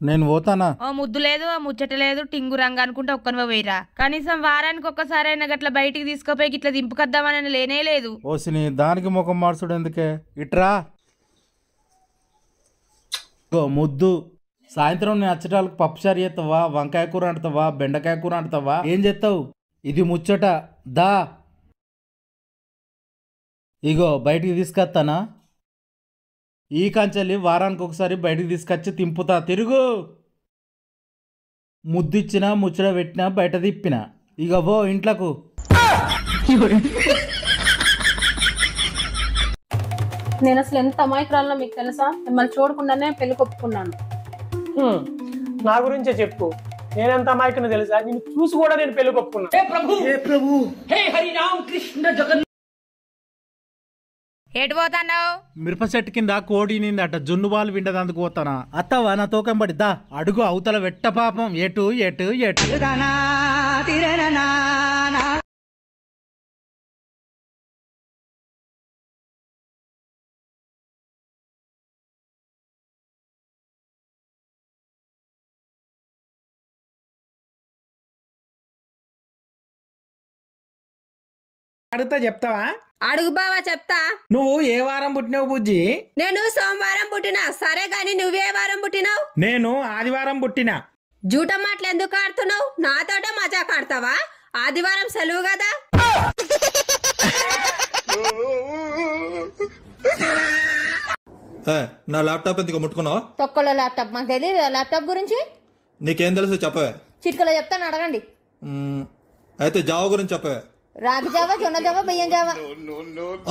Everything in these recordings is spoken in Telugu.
నేను పోతానా? ఓ ముద్దు లేదు, ఓ ముచ్చట లేదు, టింగు రంగు అనుకుంటే ఒక్కనివో పోయిరా. కనీసం వారానికి ఒక్కసారైనా గట్ల బయటికి తీసుకుపోయి ఇట్లా దింపుకొద్దామని లేనే లేదు. ఓసిని దానికి ముఖం మార్చుడు ఎందుకే? ఇట్రా ముద్దు. సాయంత్రం నేను వచ్చేటాలకు పప్పుచారు చేస్తావా, వంకాయ కూర అంటుతావా, బెండకాయ కూర అంటుతావా, ఏం చేస్తావు? ఇది ముచ్చట దా. ఇగో బయటికి తీసుకొస్తానా? ఈ కంచెల్లి వారానికి ఒకసారి బయటికి తీసుకొచ్చి తింపుతా. తిరుగు. ముద్దిచ్చినా ముచ్చట పెట్టినా బయట తిప్పిన. ఇక పో ఇంట్లకు. నేను అసలు ఎంత అమాయకురాలో మీకు తెలుసా? మిమ్మల్ని చూడకుండానే పెళ్లి కొప్పుకున్నాను. నా గురించే చెప్పు. నేనెంత అమాయకుని తెలుసా? నేను చూసి కూడా నేను పెళ్లి కొప్పుకున్నాను. ఎటు పోతాన్నావు? మిరప చెట్టు కింద కోడి నిందట, జున్ను బాలు విండదందుకు పోతానా? అత్తవా నా తోకం పడిద్దా? అడుగు అవతల వెట్ట పాపం. ఎటు ఎటు ఎటు అడుగుతా చెప్తావా? అడుగు బావా చెప్తా. నువ్వు ఏ వారం పుట్టినావు బుజ్జి? నేను సోమవారం పుట్టినా. సరే గాని నువ్వే వారం పుట్టినావు? నేను ఆదివారం పుట్టినా. జూట మాటలు ఎందుకు ఆడుతున్నావు? నాతోట మజాక్ ఆడతావా? ఆదివారం సెలవు కదా. నా ల్యాప్టాప్ ఎందుకు ముట్టుకున్నావు? తొక్కలో ల్యాప్టాప్ మాకు తెలియదు. ల్యాప్టాప్ గురించి నీకేం తెలుసు చెప్పవే. చిట్కలో చెప్తాను, అడగండి. అయితే జావ గురించి చెప్పవే. రాగి జావా, జొన్న జావా, బియ్యం జావా.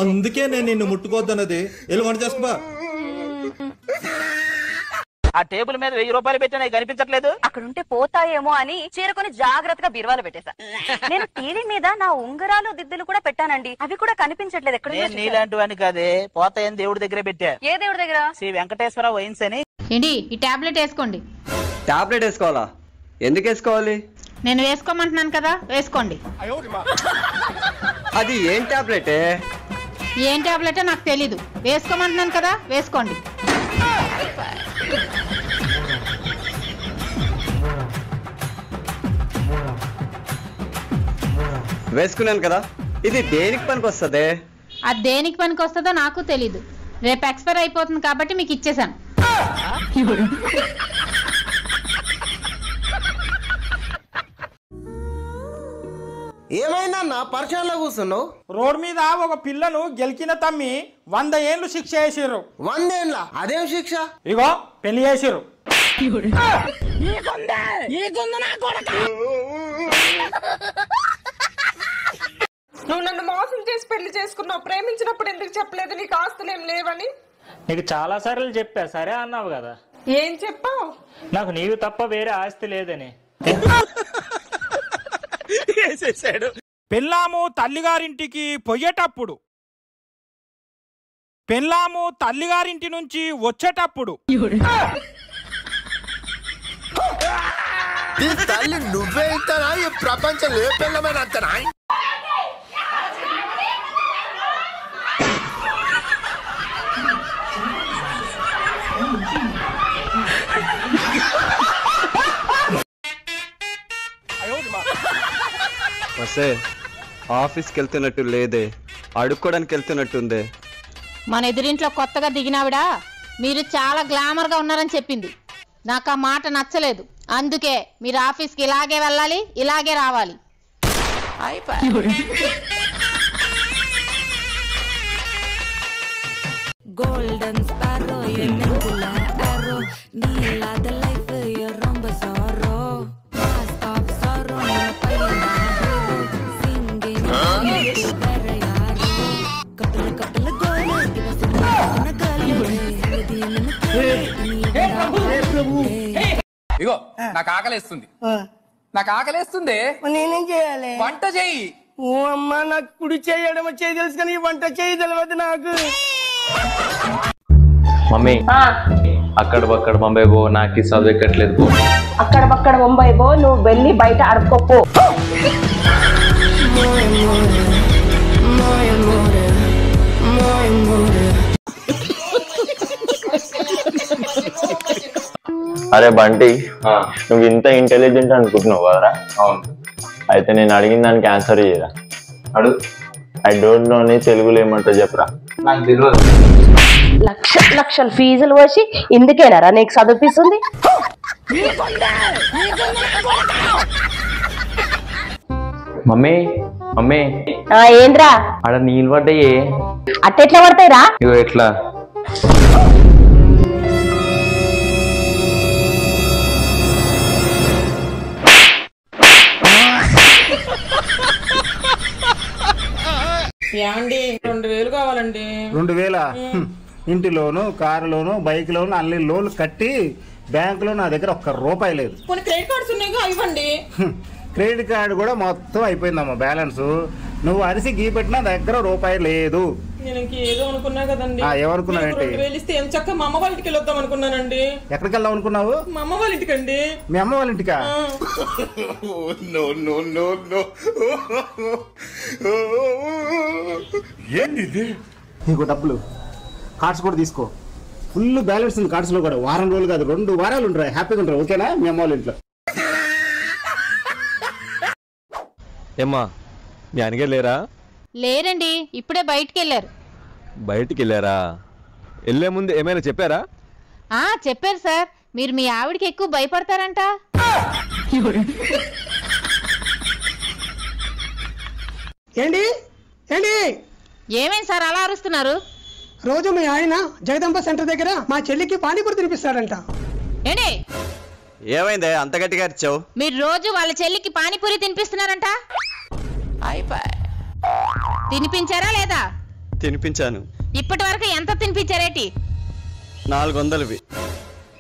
అందుకే నేను నిన్ను ముట్టుకోవద్దన్నది. వెళ్ళి వంట చేసుకో. ఆ టేబుల్ మీద 1000 రూపాయలు పెట్టినా కనిపించట్లేదు. అక్కడుంటే పోతాయేమో అని చీరకొని జాగ్రత్తగా బీరువాలో పెట్టేశా. నేను టీవీ మీద నా ఉంగరాలు దిద్దులు కూడా పెట్టానండి, అవి కూడా కనిపించట్లేదు. ఎక్కడ? నీలాంటి వాడిని కాదే, పోతాయని దేవుడి దగ్గర పెట్టా. ఏ దేవుడి దగ్గర? శ్రీ వెంకటేశ్వర వైన్స్ అని. ఏంటి ఈ టాబ్లెట్ వేసుకోండి. టాబ్లెట్ వేసుకోవాలా? ఎందుకు వేసుకోవాలి? నేను వేసుకోమంటున్నాను కదా, వేసుకోండి. అది ఏం టాబ్లెటే? ఏం టాబ్లెటో నాకు తెలీదు. వేసుకోమంటున్నాను కదా, వేసుకోండి. వేసుకున్నాను కదా. ఇది దేనికి పనికి వస్తుంది? అది దేనికి పనికి వస్తుందో నాకు తెలీదు. రేపు ఎక్స్పైర్ అయిపోతుంది కాబట్టి మీకు ఇచ్చేసాను. ఏమైందన్నా పరిచయంలో కూర్చున్నావు? రోడ్ మీద ఒక పిల్లను గెలికిన తమ్మి 100 ఏళ్ళు శిక్ష చేసిర్రు. 100 ఏళ్ళ? అదేం శిక్ష? ఇగో పెళ్లి చేసిర్రు. నువ్వు నన్ను మోసం చేసి పెళ్లి చేసుకున్నావు. ప్రేమించినప్పుడు ఎందుకు చెప్పలేదు నీకు ఆస్తులు ఏం లేవని? నీకు చాలా సార్లు చెప్పా, సరే అన్నావు కదా. ఏం చెప్పావు? నాకు నీవు తప్ప వేరే ఆస్తి లేదని. పెళ్ళాము తల్లిగారింటికి పోయేటప్పుడు, పెళ్ళాము తల్లిగారింటి నుంచి వచ్చేటప్పుడు తల్లి నువ్వే ఇంతనా? ఈ ప్రపంచం ఏ పిల్లమైన అంతనా? వస్తే ఆఫీస్కి వెళ్తున్నట్టు లేదే, అడుక్కోవడానికి వెళ్తున్నట్టుందే. మన ఎదురింట్లో కొత్తగా దిగినావిడా మీరు చాలా గ్లామర్ గా ఉన్నారని చెప్పింది. నాకు ఆ మాట నచ్చలేదు. అందుకే మీరు ఆఫీస్కి ఇలాగే వెళ్ళాలి, ఇలాగే రావాలి. Golden sparrow, nebula arrow, ni la de life, romba sorrow, mask of sorrow, na payana hero, singing, very yaro, couple goal, give us a ఇగో నాకు ఆకలేస్తుంది, నాకు ఆకలేస్తుంది. నేనేం చేయాలి? వంట చెయ్యి. ఓ అమ్మ, నాకు కుడి చేయడం వచ్చేది తెలుసు కానీ వంట చేయి తెలియదు నాకు. మమ్మీ అక్కడ బక్కడ ముంబై పో, నాకు చదువు ఎక్కట్లేదు పో. అక్కడ బక్కడ ముంబై పో, నువ్వు వెళ్ళి బయట అడుక్కోపో. అరే బంటి, నువ్వు ఇంత ఇంటెలిజెంట్ అనుకుంటున్నావు కదరా? అవును. అయితే నేను అడిగిన దానికి ఆన్సర్ చేయరా? అడుగు. ఐ డోంట్ నో అని తెలుగులో ఏమంటావు చెప్పరా? నాకు తెలియదు. లక్షల ఫీజులు పోసి ఇందుకేనారా నీకు చదివిస్తుంది? మమ్మీ మమ్మీ ఏంద్రా ఆడ నీళ్ళు పడ్డాయి. అట్టెట్లా పడతాయిరా? ఇగో ఎట్లా? యాండి 2000 కావాలండి. 2000? ఇంటి లోను, కారు లోను, బైక్ లోను అన్ని లోన్లు కట్టి బ్యాంకులో నా దగ్గర ఒక్క రూపాయి లేదు. కొన్ని క్రెడిట్ కార్డ్స్ ఉన్నాయి ఇవ్వండి. క్రెడిట్ కార్డు కూడా మొత్తం అయిపోయిందమ్మా బ్యాలెన్స్. నువ్వు అరిసి గీ పెట్టినా దగ్గర రూపాయి లేదు. నేను ఇంకేదో అనుకున్నా కదండి. ఏమనుకున్నావేంటి? 2000 ఇస్తే ఎంత చక్క మా అమ్మ వాళ్ళ ఇంటికి వెళ్ళొద్దాం అనుకున్నానండి. ఎక్కడికి వెళ్దాం అనుకున్నావు? మా అమ్మ వాళ్ళ ఇంటికండి. మీ అమ్మ వాళ్ళ ఇంటికా? ఏంటి నీకు డబ్బులు? కార్డ్స్ కూడా తీసుకో. ఫుల్ బ్యాలెన్స్ ఉంది కార్డ్స్ లో కూడా. వారం రోజులు కాదు 2 వారాలు ఉంటాయి. హ్యాపీగా ఉంటారు. ఓకేనా? మీ అమ్మ వాళ్ళ ఇంట్లో. ఏమ్మా మీ అనగారు లేరా? లేరండి, ఇప్పుడే బయటికి వెళ్ళారు. బయటికి వెళ్ళారా? వెళ్ళే ముందు ఏమైనా చెప్పారా? చెప్పారు సార్. మీరు మీ ఆవిడికి ఎక్కువ భయపడతారంట. ఏంటి ఏంటి ఏమేం సార్ అలా అరుస్తున్నారు? రోజు మీ ఆయన జగదంబ సెంటర్ దగ్గర మా చెల్లికి పానీపూరి తినిపిస్తాడంట. ఏంటి? ఏమైందే అంత గట్టిగా అరిచావు? మీరు రోజు వాళ్ళ చెల్లికి పానీపూరి తినిపిస్తున్నారంట. తినిపించారా లేదా? తినిపించాను. ఇప్పటి వరకు ఎంత తినిపించారేటి? 400వి.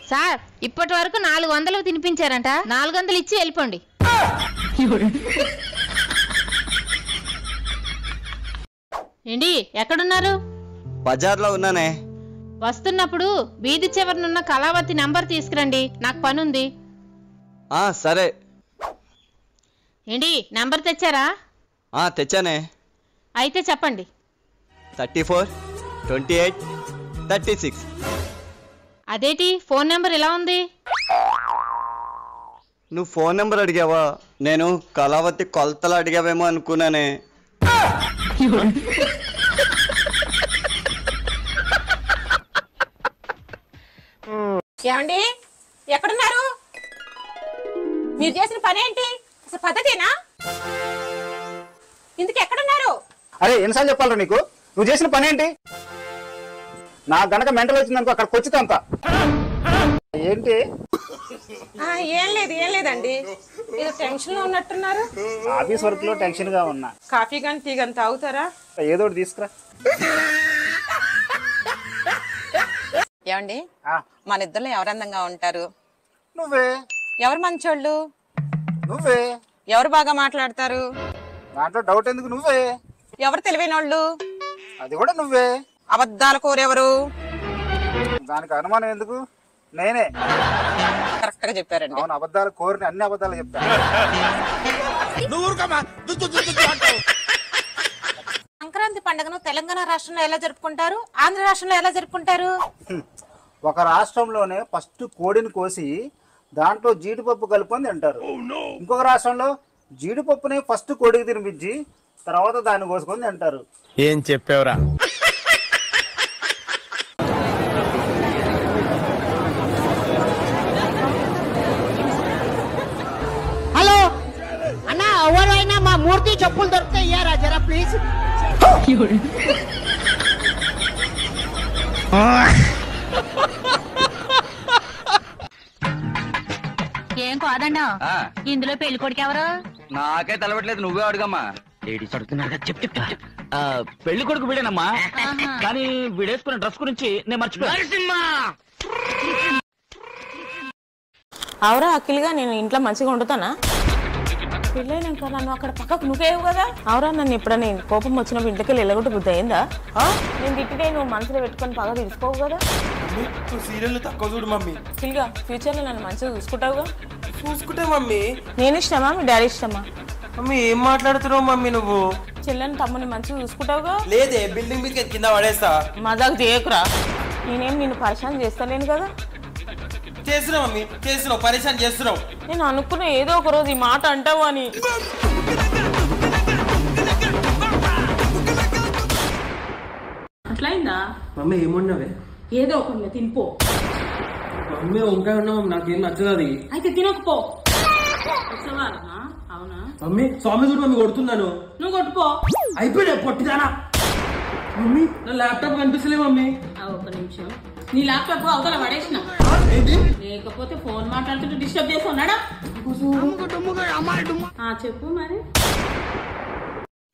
సార్ ఇప్పటి వరకు 400 తినిపించారంట. 400 ఇచ్చి వెళ్ళిపోండి. ఏంటి ఎక్కడున్నారు? బజార్లో ఉన్నానే. వస్తున్నప్పుడు వీధి చివరనున్న కళావతి నంబర్ తీసుకురండి, నాకు పని ఉంది. సరే. ఏంటి నంబర్ తెచ్చారా? తెచ్చానే. అయితే చెప్పండి. 34 28 36. అదేటి ఫోన్ నెంబర్ ఇలా ఉంది? నువ్వు ఫోన్ నెంబర్ అడిగావా? నేను కళావతి కొలతలు అడిగావేమో అనుకున్నానే. ఏమండి ఎక్కడున్నారు? మీరు చేసిన పని ఏంటి? అసలు పద్ధతేనా? ఇందుకు ఎక్కడున్నారు? అరే ఎన్నిసార్లు చెప్పాలరా నీకు? నువ్వు చేసిన పని ఏంటి? నా గనక మెంటల్ వచ్చిందనుకో అక్కడికి వచ్చిందంత. ఏంటి? ఏం లేదండి. ఏదో టెన్షన్ లో ఉన్నట్టున్నారు. ఆఫీస్ వర్క్ లో టెన్షన్ గా ఉన్నా. కాఫీ కానీ టీ కానీ తాగుతారా? ఏదో ఒకటి తీసుకురా. ఏమండి మన ఇద్దరు ఎవరు అందంగా ఉంటారు? నువ్వే. ఎవరు మంచోళ్ళు? నువ్వే. ఎవరు బాగా మాట్లాడతారు? దాంట్లో డౌట్ ఎందుకు? నువ్వే. ఎవరు తెలివైన వాళ్ళు? అది కూడా నువ్వే. అబద్ధాలు కోరెవరు? దానికి అనుమానం ఎందుకు? నేనే. కరెక్ట్ గా చెప్పారండి. అవును, అబద్ధాలు కోరిని అన్ని అబద్ధాలు చెప్తాను. సంక్రాంతి పండుగను తెలంగాణ రాష్ట్రంలో ఎలా జరుపుకుంటారు, ఆంధ్ర రాష్ట్రంలో ఎలా జరుపుకుంటారు? ఒక రాష్ట్రంలోనే ఫస్ట్ కోడిని కోసి దాంట్లో జీడిపప్పు కలుపుకొని తింటారు. ఇంకొక రాష్ట్రంలో జీడిపప్పుని ఫస్ట్ కోడికి తినిపించి తర్వాత దాన్ని కోసుకొని తింటారు. ఏం చెప్పావురా? హలో అన్న, ఎవరైనా మా మూర్తి చెప్పులు దొరికితే ఇయ్యారా జరా ప్లీజ్. ఏం కాదన్నా, ఇందులో పెళ్లి కొడుకు ఎవరు? నాకే తెలవట్లేదు, నువ్వే అడుగమ్మా. లేడీస్ అడుగుతున్నారు కదా, చెప్పు చెప్పు. పెళ్లి కొడుకు వీడేనమ్మా, కానీ వీడేసుకున్న డ్రెస్ గురించి నేను మర్చిపోయాను. అవురా అఖిల్గా, నేను ఇంట్లో మంచిగా వండుతానా? పెళ్ళైనాక నన్ను అక్కడ పక్కకు నువ్వేవు కదా. అవురా, నన్ను ఎప్పుడైనా కోపం వచ్చినప్పుడు ఇంటికి వెళ్ళగొట్టు బుద్ధి అయిందా? నేను తిట్టితే నువ్వు మనసులో పెట్టుకొని పక్క తీసుకోవు కదా. సీరియల్ తక్కువ చూడు మమ్మీ. అఖిల్గా, ఫ్యూచర్ లో నన్ను మంచిగా చూసుకుంటావుగా? చూసుకుంటే మమ్మీ. నేను ఇష్టమా, మీ డాడీ ఇష్టమా? మమ్మీ ఏం మాట్లాడుతున్నావు మమ్మీ? నువ్వు చెల్లెని తమ్ముని మంచిగా చూసుకుంటావుగా? లేదే, బిల్డింగ్ మీద కింద పడేస్తా. మజాకు చేయకురా. నేనేం నిన్ను పరిచయం చేస్తలేను కదా. చేస్తున్నావు మమ్మీ చేస్తున్నావు పరిశాన్ చేస్తున్నావు. నేను అనుకున్న ఏదో ఒక రోజు ఈ మాట అంటావు అని. అట్లయిందా మమ్మీ ఏమున్నావే? ఏదో ఒకటి తినిపో. మమ్మీ వంకాయ ఉన్నావు నాకేం నచ్చదు అది. అయితే తినకపో. అవునా మమ్మీ స్వామి చూడు మమ్మీ కొడుతున్నాను. నువ్వు కొట్టుపో. అయిపోయా పొట్టిదానా. మమ్మీ నా ల్యాప్టాప్ కనిపిస్తలే మమ్మీ. ఒక నిమిషం నీ ల్యాప్టాప్ అవతల పడేసిన. లేకపోతే ఫోన్ మాట్లాడుతుంటే డిస్టర్బ్ చేసి ఉన్నాడా? చెప్పు మరి.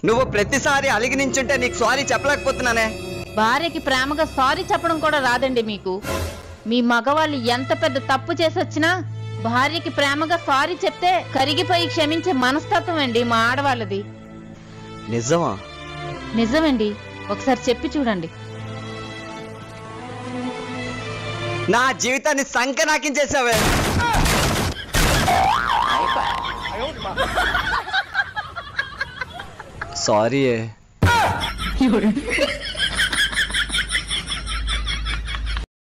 నువ్వు ప్రతిసారి అలిగి నించుంటే నీకు సారీ చెప్పలేకపోతున్నానే. భార్యకి ప్రేమగా సారీ చెప్పడం కూడా రాదండి మీకు. మీ మగవాళ్ళు ఎంత పెద్ద తప్పు చేసొచ్చినా భార్యకి ప్రేమగా సారీ చెప్తే కరిగిపోయి క్షమించే మనస్తత్వం అండి మా ఆడవాళ్ళది. నిజమా? నిజమండి, ఒకసారి చెప్పి చూడండి. నా జీవితాన్ని సంకనాకించేసావే. సారీ.